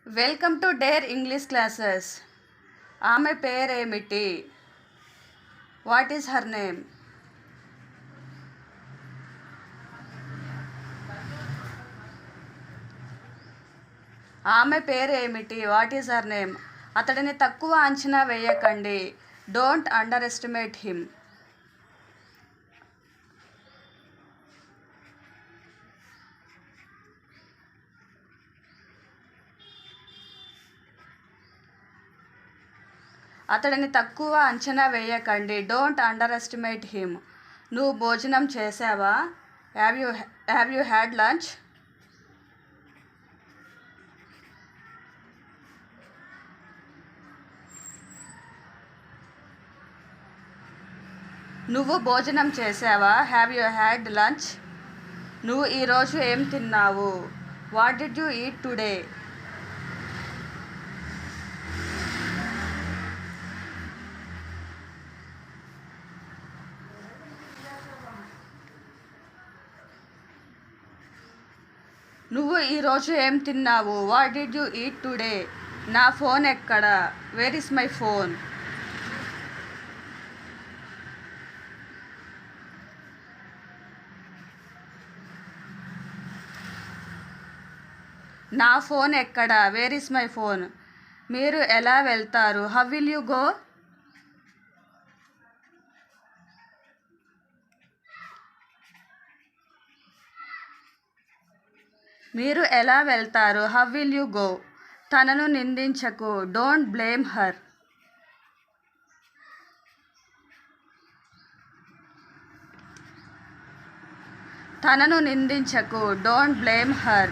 Welcome to dare English classes. ఆమె పేరేమిటి? What is her name? ఆమె పేరేమిటి? What is her name? అతడిని తక్కువ అంచనా వేయకండి. Don't under estimate him. అతడిని తక్కువ అంచనా వేయకండి. Don't under estimate him. నువ్వు భోజనం చేసావా? Have you had lunch? నువ్వు భోజనం చేసావా? Have you had lunch? నువ్వు ఈరోజు ఏం తిన్నావు? What did you eat today? నువ్వు ఈరోజు ఏం తిన్నావు? What did you eat today? నా ఫోన్ ఎక్కడ? Where is my phone? నా ఫోన్ ఎక్కడ? Where is my phone? మీరు ఎలా వెళ్తారు? How will you go? మీరు ఎలా వెళ్తారు? How will you go? తనను నిందించకు. Don't blame her. తనను నిందించకు. Don't blame her.